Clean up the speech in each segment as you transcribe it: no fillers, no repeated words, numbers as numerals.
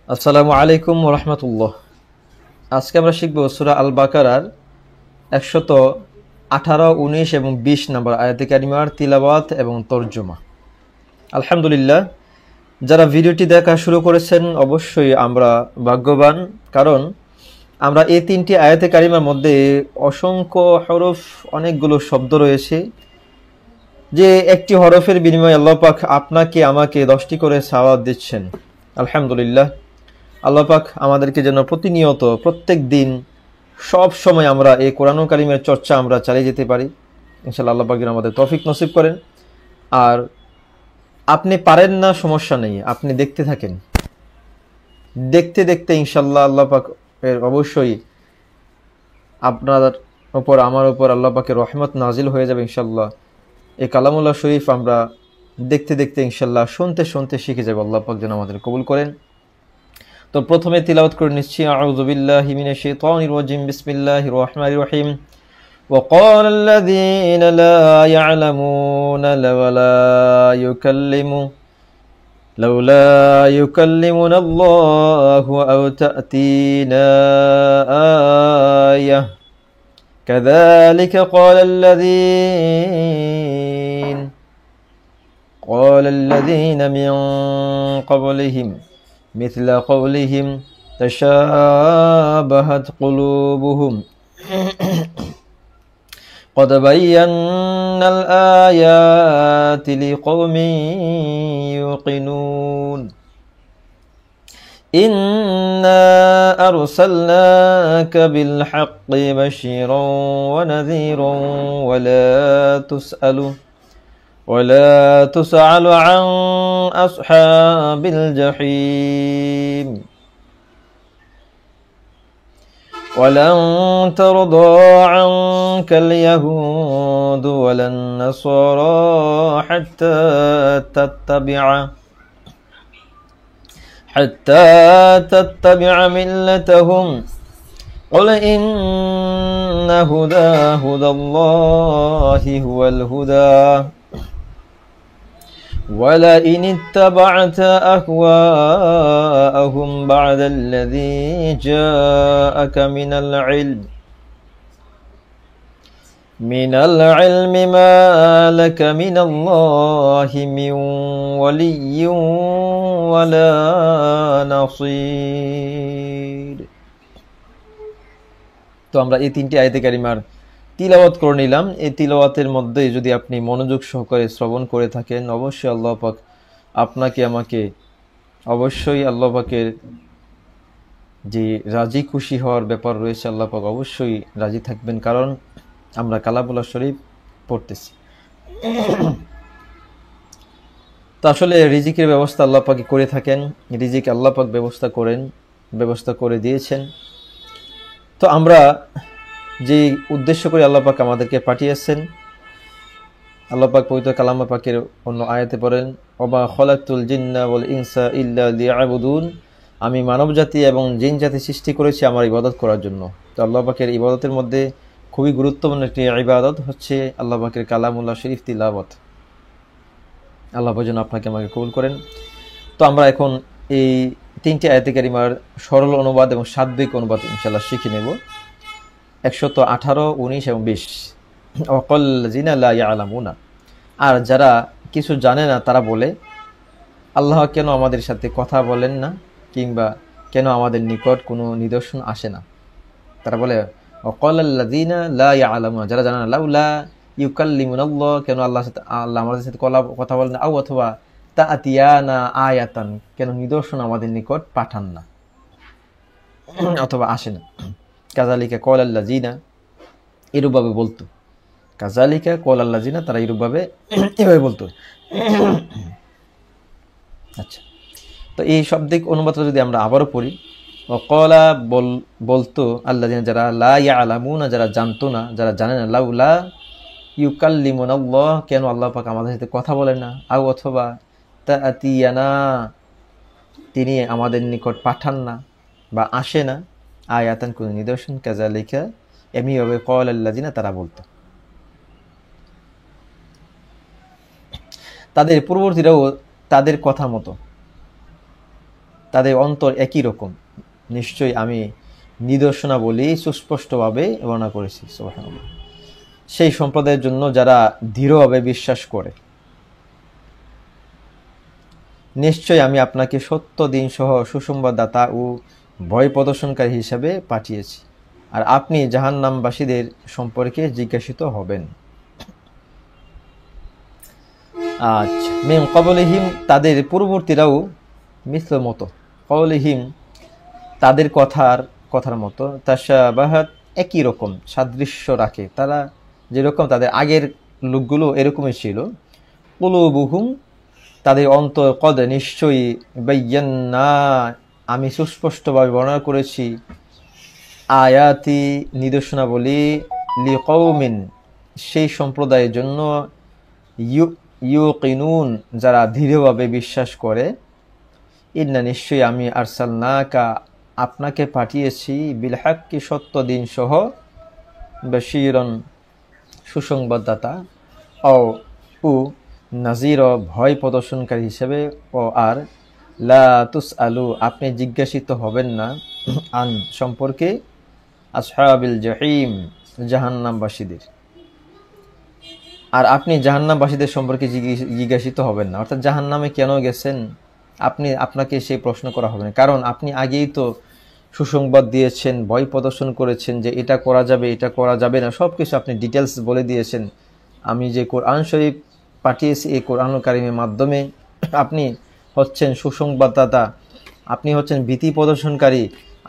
আসসালামু আলাইকুম ওয়া রাহমাতুল্লাহ। আজকে আমরা শিখব সূরা আল বাকারার 118, 19 এবং 20 নম্বর আয়াতে কারিমার তিলাওয়াত এবং তরজমা। আলহামদুলিল্লাহ, যারা ভিডিওটি দেখা শুরু করেছেন অবশ্যই আমরা ভাগ্যবান, কারণ আমরা এই তিনটি আয়াতে কারিমার মধ্যে অসংখ্য হরফ, অনেকগুলো শব্দ রয়েছে, যে একটি হরফের বিনিময়ে আল্লাহ পাক আপনাকে আমাকে 10টি করে সওয়াব দিচ্ছেন। আলহামদুলিল্লাহ, আল্লাহ পাক আমাদেরকে যেন প্রতিনিয়ত প্রত্যেক দিন সব সময় আমরা এই কোরআনুল কারীমের চর্চা আমরা চালিয়ে যেতে পারি। ইনশাআল্লাহ আল্লাহ পাক যেন আমাদের তৌফিক নসিব করেন। আর আপনি পারেন না, সমস্যা নেই, আপনি দেখতে থাকেন, দেখতে দেখতে ইনশাআল্লাহ আল্লাহ পাক এর অবশ্যই আপনার উপর, আমার উপর আল্লাহ পাকের রহমত নাজিল হয়ে যাবে ইনশাআল্লাহ। এই কালামুল্লাহ শরীফ আমরা দেখতে দেখতে ইনশাআল্লাহ শুনতে শুনতে শিখে যাব। আল্লাহ পাক যেন আমাদের কবুল করেন। তো প্রথমে তিলাওয়াত করে নিচ্ছি, আউযু বিল্লাহি মিনাশ শাইতানির রাজিম, বিসমিল্লাহির রহমানির রহিম। وقال الذين لا يعلمون لولا يكلمنا الله أو تأتينا آية كذلك قال الذين من قبلهم مثل قولهم تشابهت قلوبهم قد بينا الآيات لقوم يوقنون إنا أرسلناك بالحق بشيرا ونذيرا ولا تسأل عن أصحاب الجحيم ولن ترضى عنك اليهود ولا النصارى حتى تتبع ملتهم قل إن هدى الله هو الهدى ولئن اتبعت أهواءهم بعد الذي جاءك من العلم ما لك من الله من ولي ولا نصير। তো আমরা এই তিনটি আয়াতে কারিমার তিলাওয়াত করে নিলাম। এই তিলাওয়াতের মধ্যে যদি আপনি মনোযোগ সহকারে শ্রবণ করে থাকেন, অবশ্যই আল্লাহ পাক আপনাকে আমাকে অবশ্যই আল্লাহ পাকের যে রাজি খুশি হওয়ার ব্যাপার রয়েছে, আল্লাহ পাক অবশ্যই রাজি থাকবেন, কারণ আমরা কালামুল্লাহ শরীফ পড়তেছি। তো আসলে রিজিকের ব্যবস্থা আল্লাহ পাক করে থাকেন, রিজিক আল্লাহ পাক ব্যবস্থা করে দিয়েছেন। তো আমরা যে উদ্দেশ্য করে আল্লাহ পাক আমাদেরকে পাঠিয়েছেন, আল্লাহ পাক পবিত্র কালাম পাকের অন্য আয়াতে পড়েন, ওমা খলাকতুল জিন্না ওয়াল ইনসা ইল্লা লিয়াবুদুন, আমি মানব জাতি এবং জিন জাতি সৃষ্টি করেছি আমার ইবাদত করার জন্য। তো আল্লাহ পাকের ইবাদতের মধ্যে খুবই গুরুত্বপূর্ণ একটি ইবাদত হচ্ছে আল্লাহ পাকের কালামুল্লাহ শরীফ তিলাওয়াত। আল্লাহ পাক যেন আপনাকে আমাকে কবুল করেন। তো আমরা এখন এই তিনটি আয়াতে কারিমার সরল অনুবাদ এবং শাব্দিক অনুবাদ ইনশাআল্লাহ শিখে নেব। 118, 19 এবং 20। ওয়াকাল্লাযিনা লা ইয়ালামুনা, আর যারা কিছু জানে না তারা বলে, আল্লাহ কেন আমাদের সাথে কথা বলেন না, কিংবা কেন আমাদের নিকট কোনো নিদর্শন আসে না। তারা বলে ওয়াকাল্লাযিনা লা ইয়ালামুনা, যারা জানে না, লাউলা ইউকাল্লিমুনাল্লাহ, কেন আল্লাহ আমাদের সাথে কথা বলেন না, আও অথবা তাআতিয়ানা আয়াতান, কেন নিদর্শন আমাদের নিকট পাঠান না অথবা আসে না। কাযালিকা ক্বালাল্লাযিনা, এরূপভাবে বলতো। কাযালিকা ক্বালাল্লাযিনা, তারা এরূপভাবে এভাবে বলতো। আচ্ছা, তো এই শব্দিক অনুবাদটা যদি আমরা আবারও পড়ি, ওয়াকালা বলতো আল্লাযিনা, যারা লা ইয়ালামুনা, যারা জানতো না, যারা জানে না, লাউলা ইউকাল্লিমুনাল্লাহ, কেন আল্লাহ পাক আমাদের সাথে কথা বলেন না, আও অথবা তাআতিয়ানা, তিনি আমাদের নিকট পাঠান না বা আসে না, আয়াতান, কোন নিদর্শন, কাযালিকা, এমনিভাবে ক্বালাল্লাযিনা, তারা বলতো। তাদের পূর্ববর্তীরাও তাদের কথা মতো তাদের অন্তর একই রকম, নিশ্চয়ই আমি নিদর্শনাবলী সুস্পষ্টভাবে বর্ণনা করেছি। সুবহানাল্লাহ। সেই সম্প্রদায়ের জন্য যারা দৃঢ়ভাবে বিশ্বাস করে, নিশ্চয়ই আমি আপনাকে সত্য দিন সহ সুসংবাদদাতা ও ভয় প্রদর্শনকারী হিসাবে পাঠিয়েছি, আর আপনি জাহান্নামবাসীদের সম্পর্কে জিজ্ঞাসিত হবেন। আচ্ছা, মিন ক্বাবলিহিম, তাদের পূর্ববর্তীরাও, মিসল মতো, ক্বাবলিহিম তাদের কথার মতো, তাশাবাহাত একই রকম সাদৃশ্য রাখে, তারা যেরকম তাদের আগের লোকগুলো এরকমই ছিল। কুলুবুহুম তাদের অন্তর, কদ নিশ্চয়ই, বায়্যান্না আমি সুস্পষ্টভাবে বর্ণনা করেছি, আয়াতি নিদর্শনাবলী, লিকৌমিন সেই সম্প্রদায়ের জন্য, ইউকিনুন যারা দৃঢ়ভাবে বিশ্বাস করে, ইন্না নিশ্চয়ই আমি আরসালনাকা আপনাকে পাঠিয়েছি, বিল হাক্কি সত্য দিন সহ, বাশীরন সুসংবাদদাতা, ও নাজির ভয় প্রদর্শনকারী হিসেবে, ও আর লা তুসআলু আপনি জিজ্ঞাসিত হবেন না, আন সম্পর্কে, আসহাবিল জাহিম জাহান্নামবাসীদের, আর আপনি জাহান্নামবাসীদের সম্পর্কে জিজ্ঞাসিত হবেন না, অর্থাৎ জাহান্নামে কেন গেছেন আপনাকে সেই প্রশ্ন করা হবে না, কারণ আপনি আগেই তো সুসংবাদ দিয়েছেন, ভয় প্রদর্শন করেছেন যে এটা করা যাবে, এটা করা যাবে না, সবকিছু আপনি ডিটেলস বলে দিয়েছেন। আমি যে কোরআন শরীফ পাঠিয়েছি, এই কোরআন কারীমের মাধ্যমে আপনি হচ্ছেন সুসংবাদদাতা, আপনি হচ্ছেন ভীতি প্রদর্শনকারী,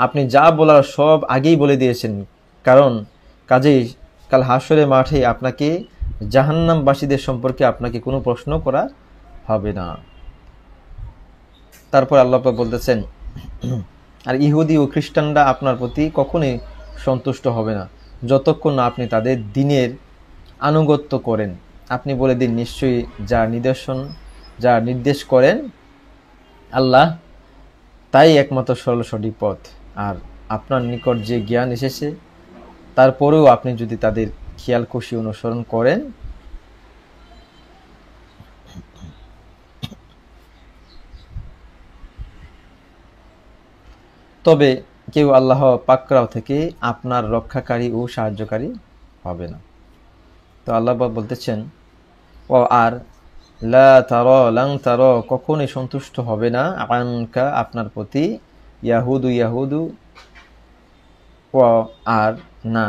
আপনি যা বলার সব আগেই বলে দিয়েছেন। কারণ কাজেই কাল হাসরের মাঠে আপনাকে জাহান্নামবাসীদের সম্পর্কে আপনাকে কোনো প্রশ্ন করা হবে না। তারপর আল্লাহ পাক বলতেছেন, আর ইহুদি ও খ্রিস্টানরা আপনার প্রতি কখনোই সন্তুষ্ট হবে না যতক্ষণ না আপনি তাদের দ্বীনের আনুগত্য করেন। আপনি বলে দিন, নিশ্চয়ই যা নির্দেশ করেন আল্লাহ তাই একমাত্র সরল সঠিক পথ, আর আপনার নিকট যে জ্ঞান এসেছে তারপরেও আপনি যদি তাদের খেয়াল খুশি অনুসরণ করেন, তবে কেউ আল্লাহ পাকড়াও থেকে আপনার রক্ষাকারী ও সাহায্যকারী হবে না। তো আল্লাহ বলতেছেন, ও আর লাং তার কখনোই সন্তুষ্ট হবে না, আনকা আপনার প্রতি, ইয়াহুদু ও আর না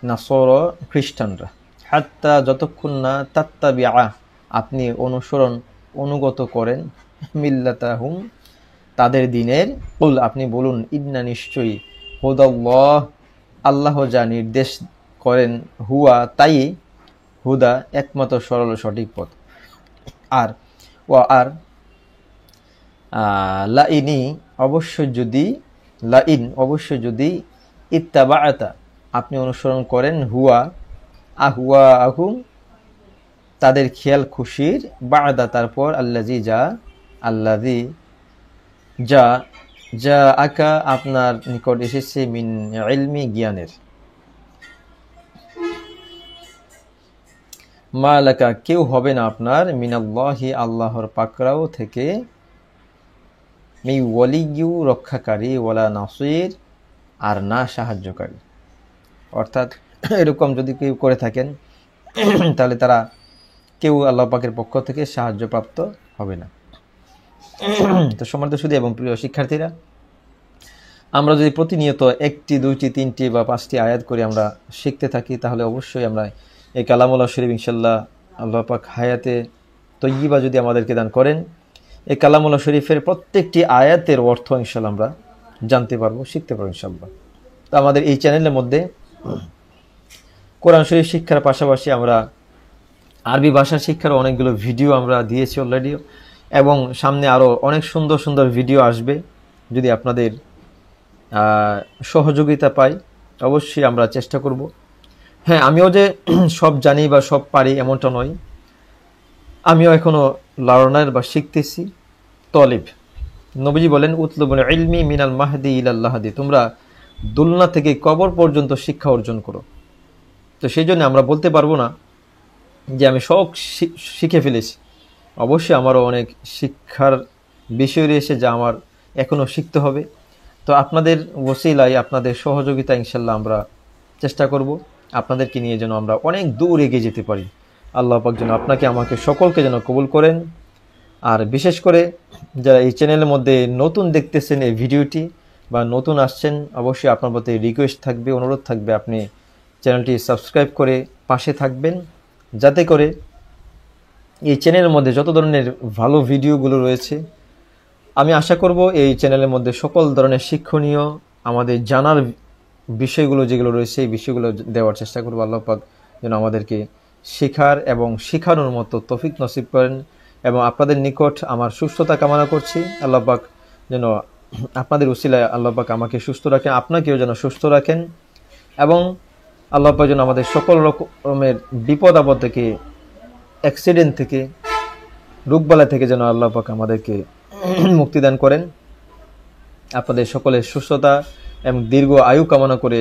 নাসর খ্রিস্টানরা, হাত্তা যতক্ষণ না তাত্তাবিআ আপনি অনুগত করেন, মিল্লাতাহুম তাদের দ্বীনের, কুল আপনি বলুন, ইন্না নিশ্চয়ই, হুদাল্লাহ আল্লাহ যা নির্দেশ করেন, হুয়া তাই হুদা একমাত্র সরল সঠিক পথ। আর লাইন অবশ্যই যদি ইত্তাবাআতা আপনি অনুসরণ করেন, আহুম তাদের খেয়াল খুশির, বাদা তারপর, আল্লাযী যা আকা আপনার নিকট এসেছে, মিন ইলমি জ্ঞানের, মা লাকা কেউ হবে না আপনার, মিনাল্লাহি আল্লাহর পাকড়াও থেকে, মি ওয়ালিয়্যু রক্ষাকারী, ওয়ালা নাসির আর না সাহায্যকারী। অর্থাৎ এরকম যদি কেউ করে থাকেন তাহলে তারা কেউ আল্লাহ পাকের পক্ষ থেকে সাহায্যপ্রাপ্ত হবে না। তো সম্মানিত সুধী এবং প্রিয় শিক্ষার্থীরা, আমরা যদি প্রতিনিয়ত 1টি 2টি 3টি বা 5টি আয়াত করে আমরা শিখতে থাকি, তাহলে অবশ্যই আমরা এই কালামুল্লাহ শরীফ ইনশাল্লাহ আল্লাহ পাক হায়াতে তয়্যিবা যদি আমাদেরকে দান করেন, এই কালামুল্লাহ শরীফের প্রত্যেকটি আয়াতের অর্থ ইনশাল্লাহ আমরা জানতে পারবো, শিখতে পারবো ইনশাল্লাহ। তো আমাদের এই চ্যানেলের মধ্যে কোরআন শরীফ শিক্ষার পাশাপাশি আমরা আরবি ভাষা শিক্ষার অনেকগুলো ভিডিও আমরা দিয়েছি অলরেডি, এবং সামনে আরও অনেক সুন্দর সুন্দর ভিডিও আসবে। যদি আপনাদের সহযোগিতা পাই অবশ্যই আমরা চেষ্টা করব। হ্যাঁ, আমিও যে সব জানি বা সব পারি এমনটা নয়, আমিও এখনো লার্নার বা শিখতেছি, তলিব। নবীজি বলেন, উতলুবুল ইলমি মিনাল মাহদি ইলাল লাহদি, তোমরা দুলনা থেকে কবর পর্যন্ত শিক্ষা অর্জন করো। তো সেই জন্য আমরা বলতে পারবো না যে আমি সব শিখে ফেলেছি। অবশ্যই আমারও অনেক শিক্ষার বিষয় রয়েছে যা আমার এখনও শিখতে হবে। তো আপনাদের ওসিলায়, আপনাদের সহযোগিতা ইনশাল্লাহ আমরা চেষ্টা করব আপনাদেরকে নিয়ে যেন আমরা অনেক দূর এগিয়ে যেতে পারি। আল্লাহ পাক যেন আপনাকে আমাকে সকলকে যেন কবুল করেন। আর বিশেষ করে যারা এই চ্যানেলের মধ্যে নতুন দেখতেছেন এই ভিডিওটি বা নতুন আসছেন, অবশ্যই আপনার প্রতি রিকোয়েস্ট থাকবে, অনুরোধ থাকবে, আপনি চ্যানেলটি সাবস্ক্রাইব করে পাশে থাকবেন, যাতে করে এই চ্যানেলের মধ্যে যত ধরনের ভালো ভিডিওগুলো রয়েছে, আমি আশা করব এই চ্যানেলের মধ্যে সকল ধরনের শিক্ষণীয় আমাদের জানার বিষয়গুলো যেগুলো রয়েছে এই বিষয়গুলো দেওয়ার চেষ্টা করব। আল্লাহ পাক যেন আমাদেরকে শেখার এবং শেখানোর মতো তৌফিক নসিব করেন। এবং আপনাদের নিকট আমার সুস্থতা কামনা করছি। আল্লাহ পাক যেন আপনাদের উসিলায় আল্লাহ পাক আমাকে সুস্থ রাখেন, আপনাকেও যেন সুস্থ রাখেন, এবং আল্লাহ পাক যেন আমাদের সকল রকমের বিপদ আপদ থেকে, অ্যাক্সিডেন্ট থেকে, রোগবালা থেকে যেন আল্লাহ পাক আমাদেরকে মুক্তিদান করেন। আপনাদের সকলের সুস্থতা এবং দীর্ঘ আয়ু কামনা করে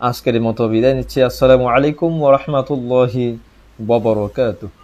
আজকের মতো বিদায় নিচ্ছি। আসসালামু আলাইকুম ওয়া রাহমাতুল্লাহি ওয়া বারাকাতুহু।